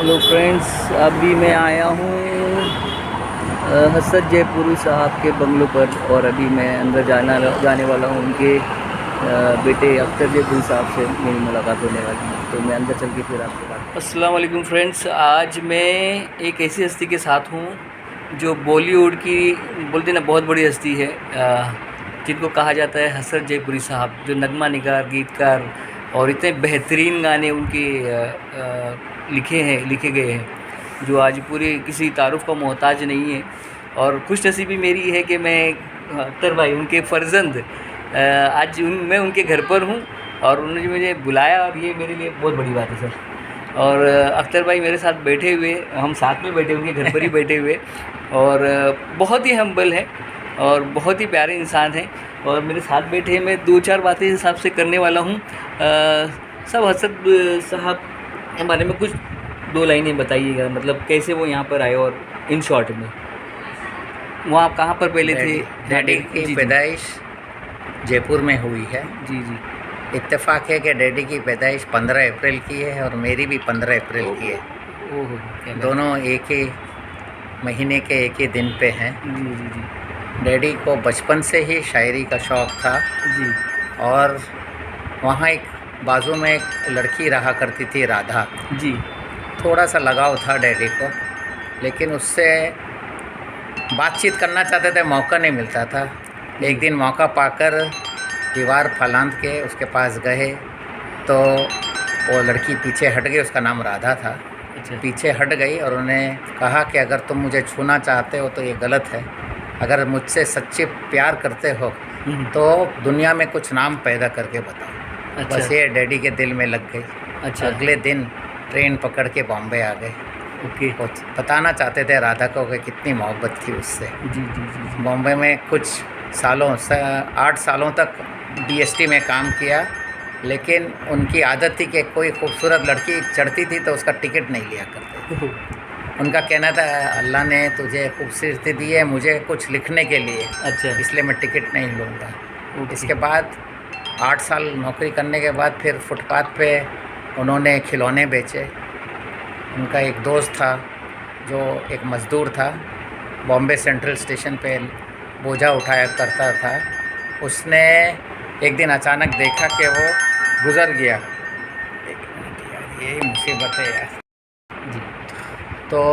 Hello friends, अभी मैं आया हूँ हसरत जयपुरी साहब के बंगलों पर और अभी मैं अंदर जाने वाला हूँ। उनके बेटे अख्तर जयपुरी साहब से मेरी मुलाकात होने वाली है, तो मैं अंदर चल के फिर आपसे बात। अस्सलाम वालेकुम फ्रेंड्स, आज मैं एक ऐसी हस्ती के साथ हूँ जो बॉलीवुड की बोलते ना बहुत बड़ी हस्ती है, जिनको कहा जाता है हसरत जयपुरी साहब, जो नगमा निगार, गीतकार और इतने बेहतरीन गाने उनके लिखे गए हैं जो आज पूरे किसी तारुफ़ का मोहताज नहीं है। और खुशनसीबी मेरी है कि मैं अख्तर भाई उनके फ़र्जंद मैं उनके घर पर हूँ और उन्होंने मुझे बुलाया, और ये मेरे लिए बहुत बड़ी बात है सर। और अख्तर भाई मेरे साथ बैठे हुए, हम साथ में बैठे उनके घर पर ही बैठे हुए, और बहुत ही हम्बल है और बहुत ही प्यारे इंसान हैं। और मेरे साथ बैठे मैं दो चार बातें इस हिसाब से करने वाला हूँ। सब हसरत साहब के बारे में कुछ दो लाइनें बताइएगा, मतलब कैसे वो यहाँ पर आए, और इन शॉर्ट में वो आप कहाँ पर पहले थे। डैडी की पैदाइश जयपुर में हुई है। जी जी। इत्तेफाक है कि डैडी की पैदाइश 15 अप्रैल की है और मेरी भी 15 अप्रैल की है। ओहो, क्या बात। दोनों एक ही महीने के एक ही दिन पे हैं। जी जी जी डैडी को बचपन से ही शायरी का शौक़ था जी और वहाँ एक बाजू में एक लड़की रहा करती थी, राधा। जी। थोड़ा सा लगाव था डैडी को, लेकिन उससे बातचीत करना चाहते थे, मौका नहीं मिलता था। एक दिन मौका पाकर दीवार फलांद के उसके पास गए तो वो लड़की पीछे हट गई। उसका नाम राधा था। अच्छा। पीछे हट गई और उन्हें कहा कि अगर तुम मुझे छूना चाहते हो तो ये गलत है, अगर मुझसे सच्चे प्यार करते हो तो दुनिया में कुछ नाम पैदा करके बताओ। अच्छा। बस ये डैडी के दिल में लग गई। अच्छा। अगले दिन ट्रेन पकड़ के बॉम्बे आ गए। ओके। वो बताना चाहते थे राधा को कि कितनी मोहब्बत थी उससे। जी जी जी बॉम्बे में कुछ सालों 8 सालों तक DST में काम किया, लेकिन उनकी आदत थी कि कोई खूबसूरत लड़की चढ़ती थी तो उसका टिकट नहीं लिया करते। जी। उनका कहना था, अल्लाह ने तुझे खूबसूरती दी है, मुझे कुछ लिखने के लिए, अच्छा। इसलिए मैं टिकट नहीं लूँगा। ओके। इसके बाद 8 साल नौकरी करने के बाद फिर फुटपाथ पे उन्होंने खिलौने बेचे। उनका एक दोस्त था जो एक मज़दूर था, बॉम्बे सेंट्रल स्टेशन पे बोझा उठाया करता था। उसने एक दिन अचानक देखा कि वो गुज़र गया। एक मिनट यार, ये मुसीबत है यार। जी। तो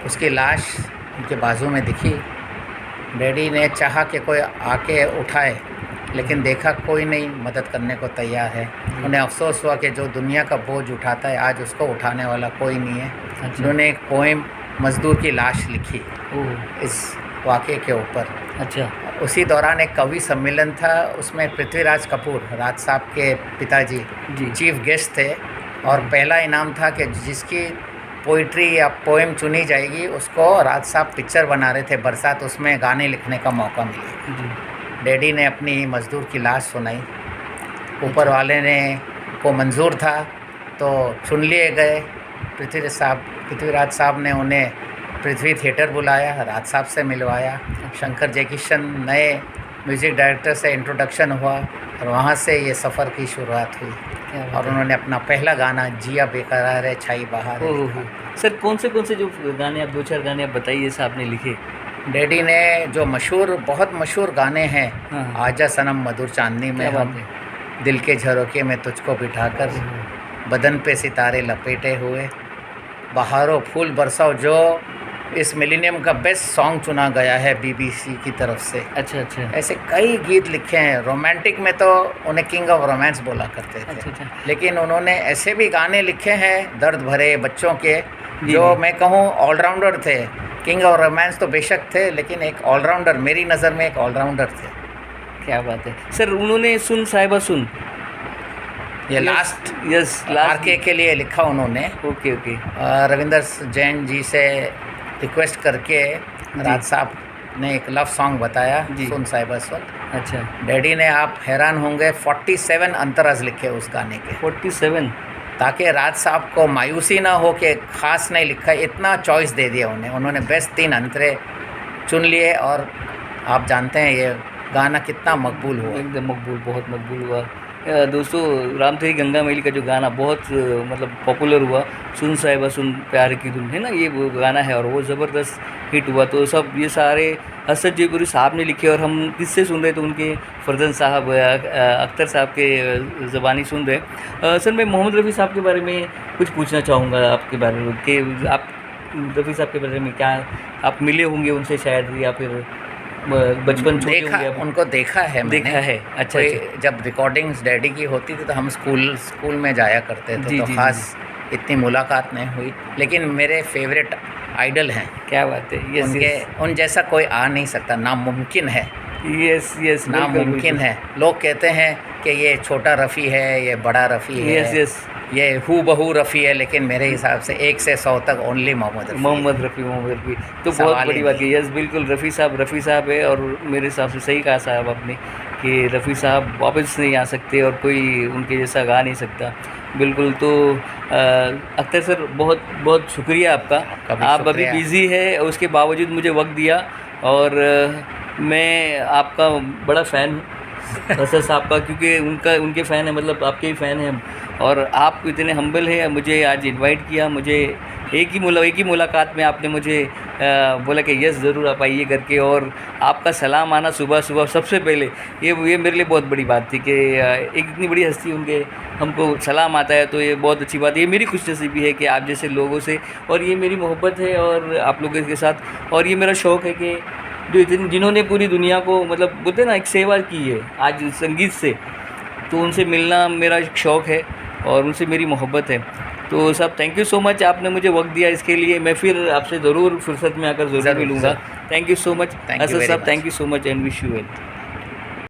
उसकी लाश उनके बाजू में दिखी। डैडी ने चाहा कि कोई आके उठाए, लेकिन देखा कोई नहीं मदद करने को तैयार है। उन्हें अफसोस हुआ कि जो दुनिया का बोझ उठाता है आज उसको उठाने वाला कोई नहीं है। अच्छा। उन्होंने एक पोएम मज़दूर की लाश लिखी ओह। इस वाक़े के ऊपर। अच्छा। उसी दौरान एक कवि सम्मेलन था, उसमें पृथ्वीराज कपूर, राज साहब के पिताजी, जी। चीफ गेस्ट थे। और पहला इनाम था कि जिसकी पोइट्री या पोएम चुनी जाएगी उसको, राज साहब पिक्चर बना रहे थे बरसात, उसमें गाने लिखने का मौका मिलेगा। जी। डैडी ने अपनी मज़दूर की लाश सुनाई। ऊपर वाले ने को मंजूर था तो चुन लिए गए। पृथ्वीराज साहब ने उन्हें पृथ्वी थिएटर बुलाया, राज साहब से मिलवाया। शंकर जयकिशन नए म्यूज़िक डायरेक्टर से इंट्रोडक्शन हुआ और वहाँ से ये सफ़र की शुरुआत हुई। और उन्होंने अपना पहला गाना जिया बेकरार है छाई बहार है लिखा। सर कौन से जो गाने आप, दो चार गाने आप बताइए जैसे आपने लिखे। डैडी ने जो बहुत मशहूर गाने हैं, हाँ। आजा सनम मधुर चांदनी में हम, दिल के झरोखे में तुझको बिठाकर, बदन पे सितारे लपेटे हुए, बहारों फूल बरसाओ, जो इस मिलेनियम का बेस्ट सॉन्ग चुना गया है BBC की तरफ से। अच्छा अच्छा। ऐसे कई गीत लिखे हैं। रोमांटिक में तो उन्हें किंग ऑफ रोमांस बोला करते थे। अच्छा अच्छा। लेकिन उन्होंने ऐसे भी गाने लिखे हैं दर्द भरे बच्चों के, जो मैं कहूँ ऑलराउंडर थे। किंग ऑफ रोमांस तो बेशक थे, लेकिन एक ऑलराउंडर, मेरी नज़र में एक ऑलराउंडर थे। क्या बात है सर। उन्होंने सुन साहिबा सुन, ये लास्ट RK के लिए लिखा उन्होंने। Okay okay. रविंदर जैन जी से रिक्वेस्ट करके राज साहब ने एक लव सॉन्ग बताया, सुन साहिबा सुन। अच्छा। डैडी ने, आप हैरान होंगे, 47 अंतराज लिखे उस गाने के। 47, ताकि राज साहब को मायूसी ना हो कि ख़ास नहीं लिखा, इतना चॉइस दे दिया उन्हें। उन्होंने बेस्ट 3 अंतरे चुन लिए और आप जानते हैं ये गाना कितना मकबूल हुआ। एकदम मकबूल, बहुत मकबूल हुआ। दोस्तों राम तेरी गंगा मैली का जो गाना बहुत मतलब पॉपुलर हुआ, सुन साहिबा सुन प्यार की धुन, है ना, ये वो गाना है और वो ज़बरदस्त हिट हुआ। तो सब ये सारे असद जयपुरी साहब ने लिखे और हम किससे सुन रहे तो उनके फरजंद साहब अख्तर साहब के ज़बानी सुन रहे। सर मैं मोहम्मद रफ़ी साहब के बारे में कुछ पूछना चाहूँगा आपके बारे में कि आप रफ़ी साहब के बारे में क्या, आप मिले होंगे उनसे शायद या फिर बचपन छोटे देखा, होंगे आप? उनको देखा है मैंने। देखा है, अच्छा अच्छा। जब रिकॉर्डिंग्स डैडी की होती थी तो हम स्कूल में जाया करते थे, जी, तो जी, ख़ास इतनी मुलाकात नहीं हुई, लेकिन मेरे फेवरेट आइडल हैं। क्या बात है, यस उनके उन जैसा कोई आ नहीं सकता, नामुमकिन है, यस यस, नामुमकिन है। लोग कहते हैं कि ये छोटा रफ़ी है, ये बड़ा रफ़ी है, यस यस, ये हू बहू रफ़ी है, लेकिन मेरे हिसाब से 1 से 100 तक ओनली मोहम्मद रफ़ी। मोहम्मद रफ़ी तो बहुत बड़ी बात है। यस बिल्कुल, रफ़ी साहब है और मेरे हिसाब से सही कहा साहब आपने कि रफ़ी साहब वापस नहीं आ सकते और कोई उनके जैसा गा नहीं सकता। बिल्कुल। तो अख्तर सर बहुत बहुत शुक्रिया आपका, आप अभी बिज़ी है उसके बावजूद मुझे वक्त दिया और मैं आपका बड़ा फ़ैन हूँ असद साहब का, क्योंकि उनके फ़ैन है, मतलब आपके ही फ़ैन हैं हम। और आप इतने हम्बल हैं, मुझे आज इनवाइट किया, मुझे एक ही मुलाकात में आपने मुझे बोला कि यस ज़रूर आप आइए करके, और आपका सलाम आना सुबह सुबह सबसे पहले ये मेरे लिए बहुत बड़ी बात थी कि एक इतनी बड़ी हस्ती उनके हमको सलाम आता है, तो ये बहुत अच्छी बात है। ये मेरी खुशनसीबी है कि आप जैसे लोगों से, और ये मेरी मोहब्बत है और आप लोगों के साथ, और ये मेरा शौक़ है कि जिन्होंने पूरी दुनिया को मतलब बोलते हैं ना एक सेवा की है आज संगीत से, तो उनसे मिलना मेरा एक शौक़ है और उनसे मेरी मोहब्बत है। तो सब थैंक यू सो मच, आपने मुझे वक्त दिया इसके लिए। मैं फिर आपसे ज़रूर फुर्सत में आकर ज़रूर मिलूँगा। Thank you so much Asad साहब, thank you so much and wish you well.